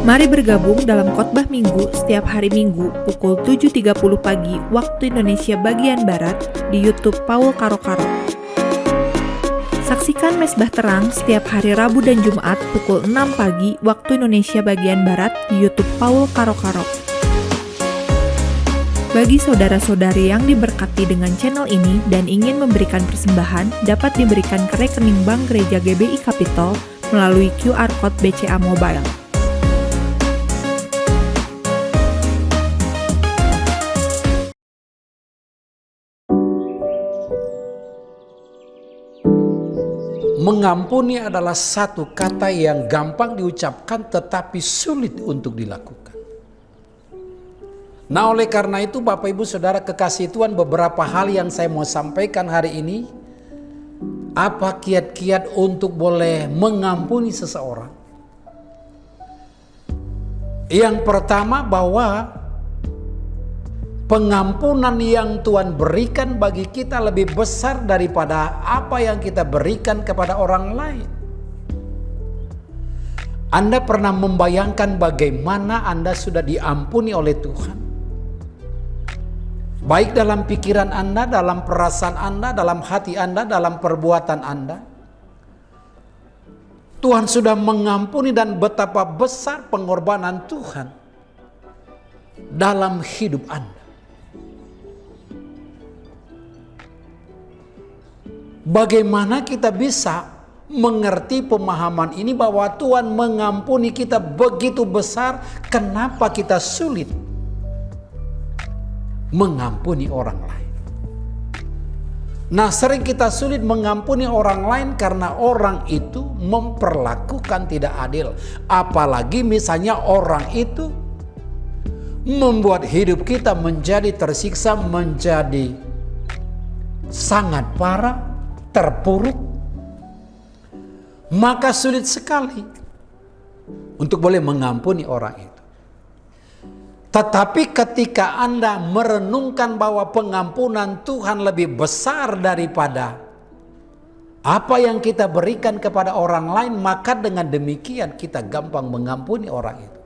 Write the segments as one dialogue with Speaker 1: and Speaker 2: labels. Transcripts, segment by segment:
Speaker 1: Mari bergabung dalam khotbah Minggu setiap hari Minggu pukul 7.30 pagi waktu Indonesia bagian Barat di YouTube Paul Karo-Karo. Saksikan Mesbah Terang setiap hari Rabu dan Jumat pukul 6 pagi waktu Indonesia bagian Barat di YouTube Paul Karo-Karo. Bagi saudara-saudari yang diberkati dengan channel ini dan ingin memberikan persembahan, dapat diberikan ke rekening Bank Gereja GBI Capital melalui QR Code BCA Mobile.
Speaker 2: Mengampuni adalah satu kata yang gampang diucapkan tetapi sulit untuk dilakukan. Nah, oleh karena itu Bapak Ibu Saudara kekasih Tuhan, beberapa hal yang saya mau sampaikan hari ini. Apa kiat-kiat untuk boleh mengampuni seseorang? Yang pertama, bahwa pengampunan yang Tuhan berikan bagi kita lebih besar daripada apa yang kita berikan kepada orang lain. Anda pernah membayangkan bagaimana Anda sudah diampuni oleh Tuhan? Baik dalam pikiran Anda, dalam perasaan Anda, dalam hati Anda, dalam perbuatan Anda. Tuhan sudah mengampuni, dan betapa besar pengorbanan Tuhan dalam hidup Anda. Bagaimana kita bisa mengerti pemahaman ini bahwa Tuhan mengampuni kita begitu besar, kenapa kita sulit mengampuni orang lain? Nah, sering kita sulit mengampuni orang lain karena orang itu memperlakukan tidak adil. Apalagi misalnya orang itu membuat hidup kita menjadi tersiksa, menjadi sangat parah, terpuruk. Maka sulit sekali untuk boleh mengampuni orang itu. Tetapi ketika Anda merenungkan bahwa pengampunan Tuhan lebih besar daripada apa yang kita berikan kepada orang lain, maka dengan demikian kita gampang mengampuni orang itu.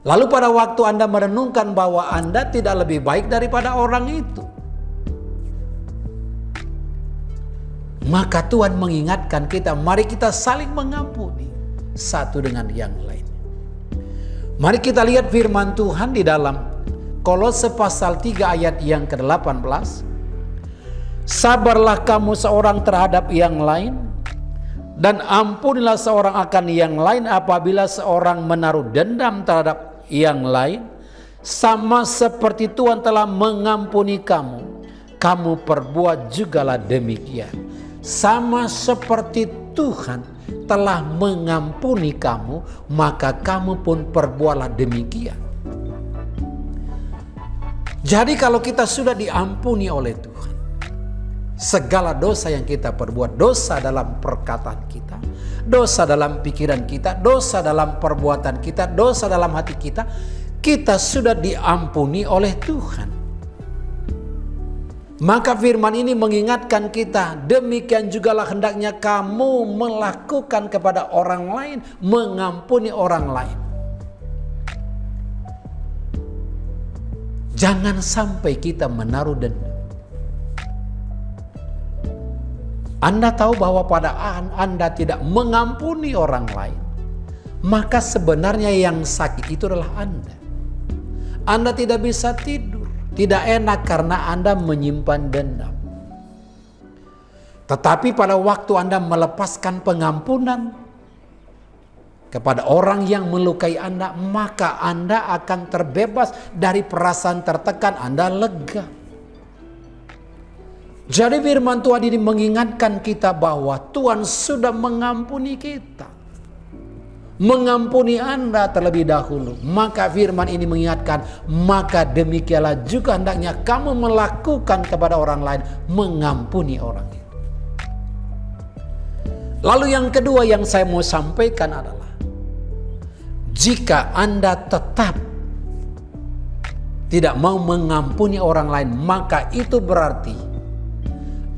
Speaker 2: Lalu pada waktu Anda merenungkan bahwa Anda tidak lebih baik daripada orang itu, maka Tuhan mengingatkan kita, mari kita saling mengampuni satu dengan yang lain. Mari kita lihat firman Tuhan di dalam Kolose pasal 3 ayat yang ke-18. Sabarlah kamu seorang terhadap yang lain, dan ampunilah seorang akan yang lain apabila seorang menaruh dendam terhadap yang lain. Sama seperti Tuhan telah mengampuni kamu, kamu perbuat jugalah demikian. Sama seperti Tuhan telah mengampuni kamu, maka kamu pun perbuatlah demikian. Jadi kalau kita sudah diampuni oleh Tuhan, segala dosa yang kita perbuat, dosa dalam perkataan kita, dosa dalam pikiran kita, dosa dalam perbuatan kita, dosa dalam hati kita, kita sudah diampuni oleh Tuhan. Maka firman ini mengingatkan kita, demikian jugalah hendaknya kamu melakukan kepada orang lain, mengampuni orang lain. Jangan sampai kita menaruh dendam. Anda tahu bahwa pada Anda tidak mengampuni orang lain, maka sebenarnya yang sakit itu adalah Anda. Anda tidak bisa tidur, tidak enak karena Anda menyimpan dendam. Tetapi pada waktu Anda melepaskan pengampunan kepada orang yang melukai Anda, maka Anda akan terbebas dari perasaan tertekan, Anda lega. Jadi firman Tuhan ini mengingatkan kita bahwa Tuhan sudah mengampuni kita, mengampuni Anda terlebih dahulu. Maka firman ini mengingatkan, maka demikianlah juga hendaknya kamu melakukan kepada orang lain, mengampuni orang itu. Lalu yang kedua yang saya mau sampaikan adalah, jika Anda tetap tidak mau mengampuni orang lain, maka itu berarti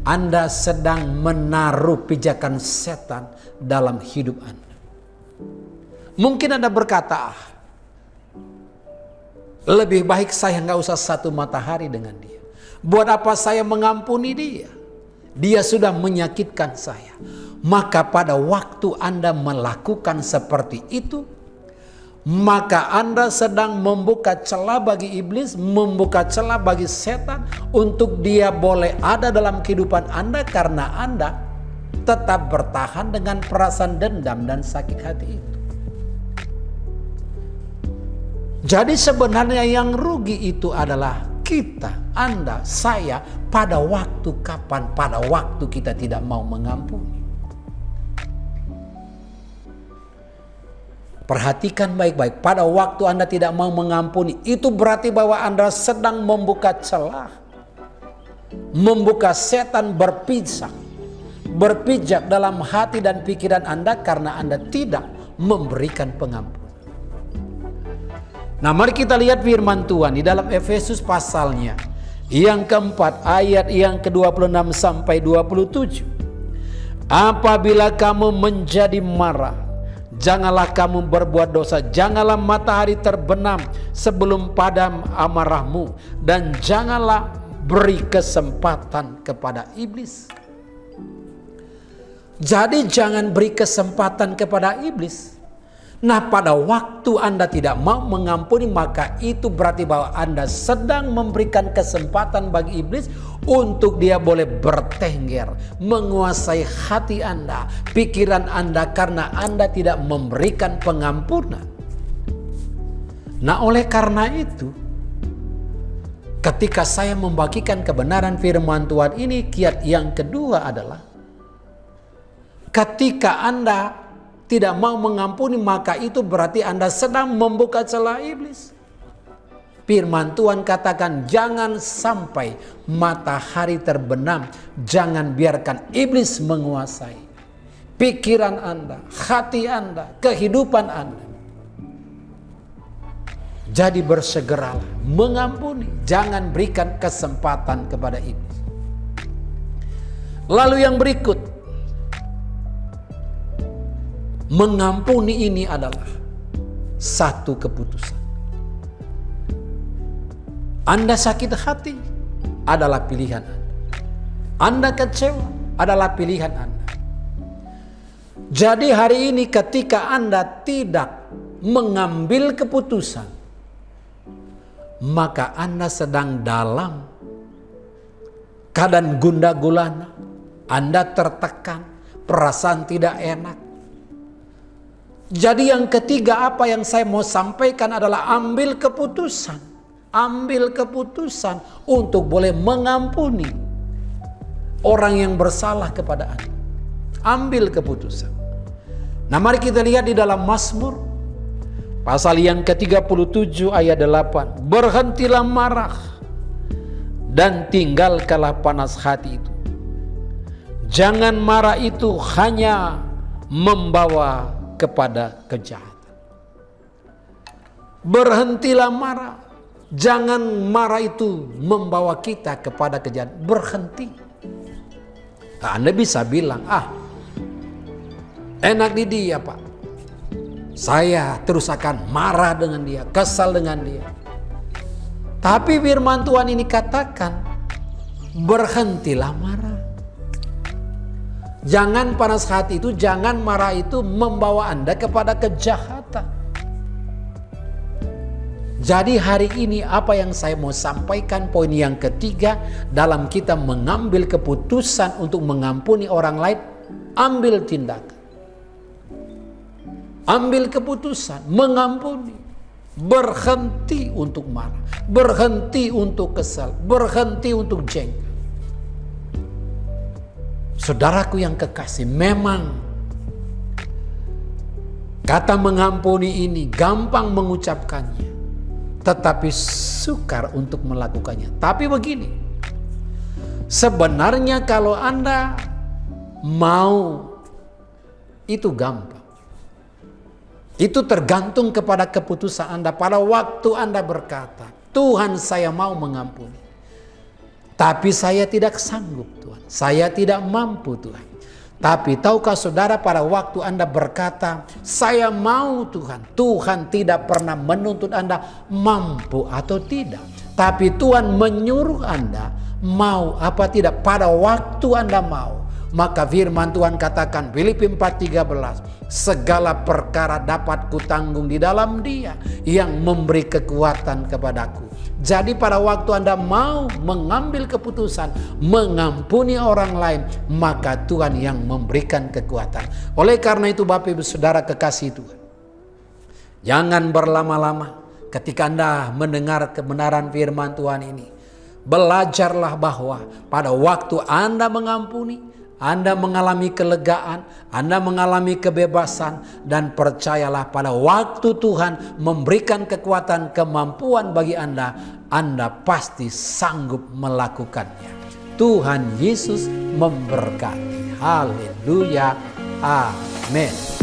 Speaker 2: Anda sedang menaruh pijakan setan dalam hidup Anda. Mungkin Anda berkata, lebih baik saya nggak usah satu matahari dengan dia. Buat apa saya mengampuni dia? Dia sudah menyakitkan saya. Maka pada waktu Anda melakukan seperti itu, maka Anda sedang membuka celah bagi iblis, membuka celah bagi setan untuk dia boleh ada dalam kehidupan Anda, karena Anda tetap bertahan dengan perasaan dendam dan sakit hati itu. Jadi sebenarnya yang rugi itu adalah kita, Anda, saya, pada waktu kapan? Pada waktu kita tidak mau mengampuni. Perhatikan baik-baik, pada waktu Anda tidak mau mengampuni, itu berarti bahwa Anda sedang membuka celah, membuka setan berpijak dalam hati dan pikiran Anda karena Anda tidak memberikan pengampunan. Nah, mari kita lihat firman Tuhan di dalam Efesus pasalnya yang keempat, ayat yang ke-26 sampai 27. Apabila kamu menjadi marah, janganlah kamu berbuat dosa, janganlah matahari terbenam sebelum padam amarahmu, dan janganlah beri kesempatan kepada iblis. Jadi jangan beri kesempatan kepada iblis. Nah, pada waktu Anda tidak mau mengampuni, maka itu berarti bahwa Anda sedang memberikan kesempatan bagi iblis untuk dia boleh bertengger, menguasai hati Anda, pikiran Anda, karena Anda tidak memberikan pengampunan. Nah, oleh karena itu, ketika saya membagikan kebenaran firman Tuhan ini, kiat yang kedua adalah ketika Anda tidak mau mengampuni, maka itu berarti Anda sedang membuka celah iblis. Firman Tuhan katakan, jangan sampai matahari terbenam, jangan biarkan iblis menguasai pikiran Anda, hati Anda, kehidupan Anda. Jadi bersegeralah mengampuni, jangan berikan kesempatan kepada iblis. Lalu yang berikut, mengampuni ini adalah satu keputusan. Anda sakit hati adalah pilihan Anda. Anda kecewa adalah pilihan Anda. Jadi hari ini ketika Anda tidak mengambil keputusan, maka Anda sedang dalam keadaan gundah gulana. Anda tertekan, perasaan tidak enak. Jadi yang ketiga, apa yang saya mau sampaikan adalah ambil keputusan. Ambil keputusan untuk boleh mengampuni orang yang bersalah kepada Anda. Ambil keputusan. Nah, mari kita lihat di dalam Mazmur pasal yang ke-37 ayat 8. Berhentilah marah dan tinggalkanlah panas hati itu. Jangan marah itu hanya membawa kepada kejahatan. Berhentilah marah. Jangan marah itu membawa kita kepada kejahatan. Berhenti. Nah, Anda bisa bilang, enak di dia Pak, saya terus akan marah dengan dia, kesal dengan dia. Tapi firman Tuhan ini katakan, berhentilah marah. Jangan panas hati itu, jangan marah itu membawa Anda kepada kejahatan. Jadi hari ini apa yang saya mau sampaikan, poin yang ketiga, dalam kita mengambil keputusan untuk mengampuni orang lain, ambil tindakan. Ambil keputusan, mengampuni. Berhenti untuk marah, berhenti untuk kesal, berhenti untuk jengkel. Saudaraku yang kekasih, memang kata mengampuni ini gampang mengucapkannya, tetapi sukar untuk melakukannya. Tapi begini, sebenarnya kalau Anda mau, itu gampang. Itu tergantung kepada keputusan Anda. Pada waktu Anda berkata, Tuhan, saya mau mengampuni, tapi saya tidak sanggup Tuhan, saya tidak mampu Tuhan, Tapi tahukah saudara, pada waktu Anda berkata, saya mau Tuhan, Tuhan tidak pernah menuntut Anda mampu atau tidak. Tapi Tuhan menyuruh Anda mau apa tidak pada waktu Anda mau. Maka firman Tuhan katakan, Filipi 4:13, segala perkara dapat kutanggung di dalam Dia yang memberi kekuatan kepadaku. Jadi pada waktu Anda mau mengambil keputusan mengampuni orang lain, maka Tuhan yang memberikan kekuatan. Oleh karena itu Bapak Ibu Saudara kekasih Tuhan, jangan berlama-lama ketika Anda mendengar kebenaran firman Tuhan ini. Belajarlah bahwa pada waktu Anda mengampuni, Anda mengalami kelegaan, Anda mengalami kebebasan, dan percayalah pada waktu Tuhan memberikan kekuatan kemampuan bagi Anda pasti sanggup melakukannya. Tuhan Yesus memberkati. Haleluya. Amin.